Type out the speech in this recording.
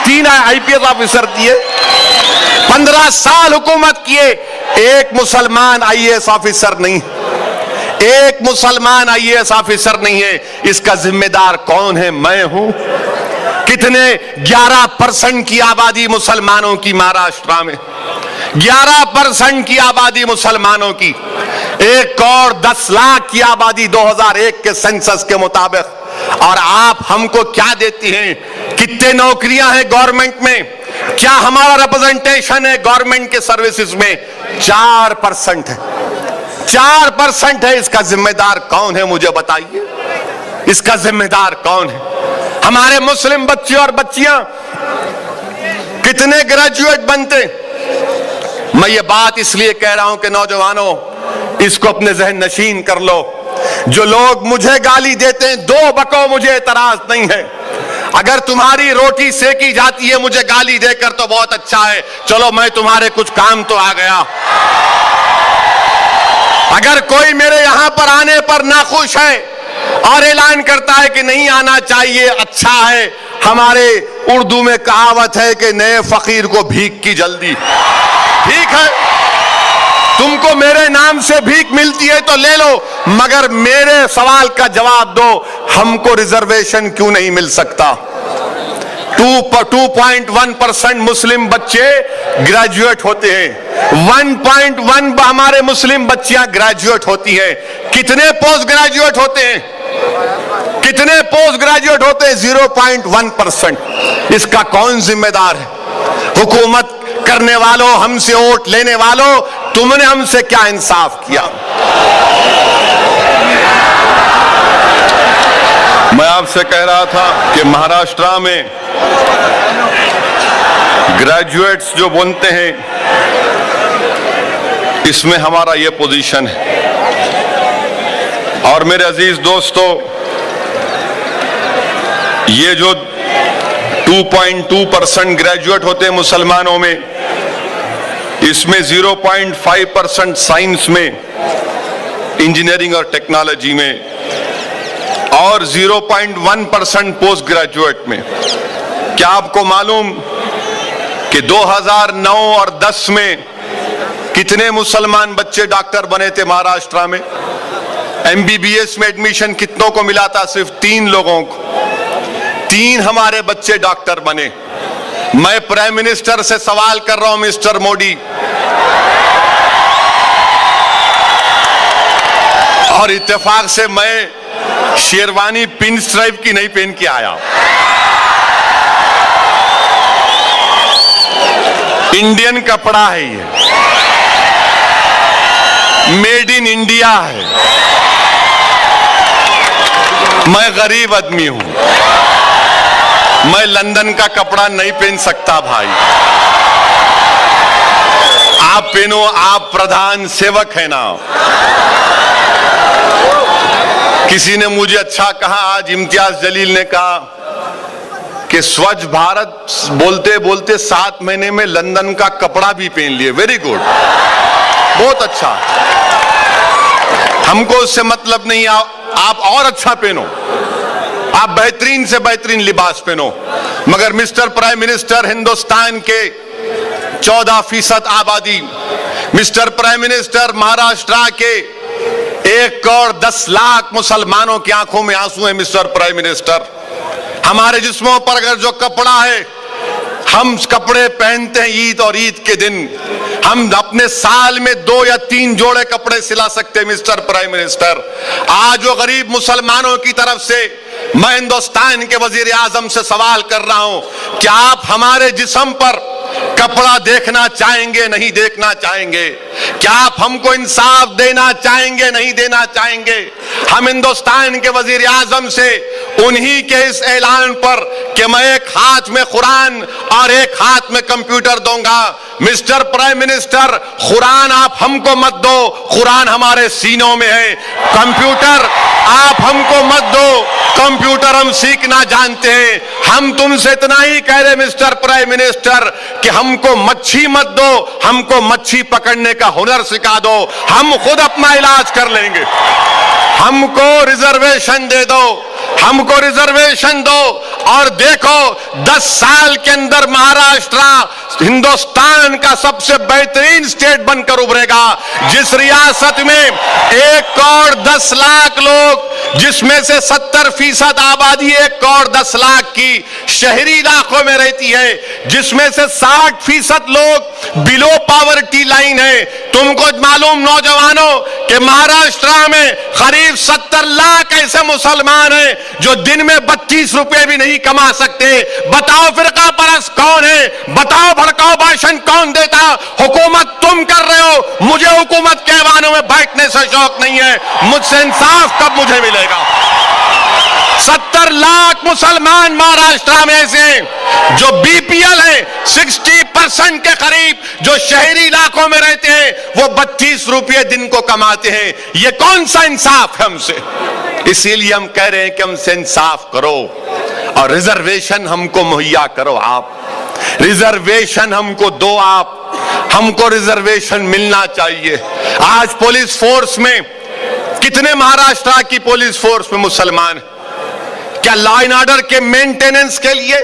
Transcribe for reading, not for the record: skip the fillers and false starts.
3 IPS officer दिए, 15 साल हुकूमत किए, एक मुसलमान IAS ऑफिसर नहीं, एक मुसलमान IAS ऑफिसर नहीं है। इसका जिम्मेदार कौन है? मैं हूं। कितने 11% की आबादी मुसलमानों की महाराष्ट्र में, 11% की आबादी मुसलमानों की, 1,10,00,000 की आबादी 2001 के सेंसस के मुताबिक। और आप हमको क्या देती हैं? कितने नौकरियां हैं गवर्नमेंट में? क्या हमारा रिप्रेजेंटेशन है गवर्नमेंट के सर्विसेज में? 4% है, 4% है। इसका जिम्मेदार कौन है? मुझे बताइए, इसका जिम्मेदार कौन है? हमारे मुस्लिम बच्चे और बच्चियां कितने ग्रेजुएट बनते? मैं ये बात इसलिए कह रहा हूं कि नौजवानों, इसको अपने जहन नशीन कर लो। जो लोग मुझे गाली देते हैं, 2 बको मुझे एतराज नहीं है। अगर तुम्हारी रोटी सेकी जाती है मुझे गाली देकर तो बहुत अच्छा है, चलो मैं तुम्हारे कुछ काम तो आ गया। अगर कोई मेरे यहां पर आने पर नाखुश है और ऐलान करता है कि नहीं आना चाहिए, अच्छा है। हमारे उर्दू में कहावत है कि नए फकीर को भीख की जल्दी। ठीक है, तुमको मेरे नाम से भीख मिलती है तो ले लो, मगर मेरे सवाल का जवाब दो, हमको रिजर्वेशन क्यों नहीं मिल सकता? 2.1% मुस्लिम बच्चे ग्रेजुएट होते हैं, 1.1 हमारे मुस्लिम बच्चियां ग्रेजुएट होती हैं। कितने पोस्ट ग्रेजुएट होते हैं? कितने पोस्ट ग्रेजुएट होते हैं? 0.1%। इसका कौन जिम्मेदार है? हुकूमत करने वालों, हमसे वोट लेने वालों, तुमने हमसे क्या इंसाफ किया? मैं आपसे कह रहा था कि महाराष्ट्र में ग्रेजुएट्स जो बनते हैं, इसमें हमारा यह पोजीशन है। और मेरे अजीज दोस्तों, ये जो 2.2% ग्रेजुएट होते हैं मुसलमानों में, इसमें 0.5% साइंस में, इंजीनियरिंग और टेक्नोलॉजी में, और 0.1% पोस्ट ग्रेजुएट में। क्या आपको मालूम कि 2009 और 10 में कितने मुसलमान बच्चे डॉक्टर बने थे महाराष्ट्र में? MBBS में एडमिशन कितनों को मिला था? सिर्फ 3 लोगों को। 3 हमारे बच्चे डॉक्टर बने। मैं प्राइम मिनिस्टर से सवाल कर रहा हूं, मिस्टर मोदी, और इत्तेफाक से मैं शेरवानी पिन स्ट्राइप की नहीं पहन के आया, इंडियन कपड़ा है, ये मेड इन इंडिया है। मैं गरीब आदमी हूं, मैं लंदन का कपड़ा नहीं पहन सकता भाई। आप पहनो, आप प्रधान सेवक है ना। किसी ने मुझे अच्छा कहा, आज इम्तियाज जलील ने कहा कि स्वच्छ भारत बोलते बोलते 7 महीने में लंदन का कपड़ा भी पहन लिए। वेरी गुड, बहुत अच्छा। हमको उससे मतलब नहीं, आप और अच्छा पहनो, आप बेहतरीन से बेहतरीन लिबास पहनो। मगर मिस्टर प्राइम मिनिस्टर, हिंदुस्तान के 14% आबादी, मिस्टर प्राइम मिनिस्टर, महाराष्ट्र के 1,10,00,000 मुसलमानों की आंखों में आंसू है। मिस्टर प्राइम मिनिस्टर, हमारे जिस्मों पर अगर जो कपड़ा है, हम कपड़े पहनते हैं ईद और ईद के दिन, हम अपने साल में 2 या 3 जोड़े कपड़े सिला सकते हैं। मिस्टर प्राइम मिनिस्टर, आज जो गरीब मुसलमानों की तरफ से मैं हिंदुस्तान के वजीर आजम से सवाल कर रहा हूं, क्या आप हमारे जिस्म पर कपड़ा देखना चाहेंगे, नहीं देखना चाहेंगे? क्या आप हमको इंसाफ देना चाहेंगे, नहीं देना चाहेंगे? हम हिंदुस्तान के वजीर आजम से उन्हीं के इस ऐलान पर कि मैं एक हाथ में कुरान और एक हाथ में कंप्यूटर दूंगा, मिस्टर प्राइम मिनिस्टर, कुरान आप हमको मत दो, कुरान हमारे सीनों में है। कंप्यूटर आप हमको मत दो, कंप्यूटर हम सीखना जानते हैं। हम तुमसे इतना ही कह रहे मिस्टर प्राइम मिनिस्टर कि हमको मच्छी मत दो, हमको मच्छी पकड़ने का हुनर सिखा दो, हम खुद अपना इलाज कर लेंगे। हमको रिजर्वेशन दे दो, हमको रिजर्वेशन दो और देखो 10 साल के अंदर महाराष्ट्र हिंदुस्तान का सबसे बेहतरीन स्टेट बनकर उभरेगा, जिस रियासत में 1,10,00,000 लोग, जिसमें से 70% आबादी 1,10,00,000 की शहरी इलाकों में रहती है, जिसमें से 60% लोग बिलो पॉवर्टी लाइन है। तुमको मालूम नौजवानों कि महाराष्ट्र में करीब 70 लाख ऐसे मुसलमान हैं जो दिन में 32 रुपए भी नहीं कमा सकते। बताओ फिरका परस्त कौन है? बताओ भड़काऊ भाषण कौन देता? हुकूमत तुम कर रहे हो। मुझे हुकूमत के ऐवानों में बैठने से शौक नहीं है। मुझसे इंसाफ कब मुझे मिलेगा? 70 लाख मुसलमान महाराष्ट्र में ऐसे हैं जो बीपीएल है, 60% के करीब जो शहरी इलाकों में रहते हैं, वो 32 रुपये दिन को कमाते हैं। ये कौन सा इंसाफ है हमसे? इसीलिए हम कह रहे हैं कि हमसे इंसाफ करो और रिजर्वेशन हमको मुहैया करो। आप रिजर्वेशन हमको दो, आप हमको रिजर्वेशन मिलना चाहिए। आज पुलिस फोर्स में कितने महाराष्ट्र की पुलिस फोर्स में मुसलमान? क्या लॉ एंड ऑर्डर के मेंटेनेंस के लिए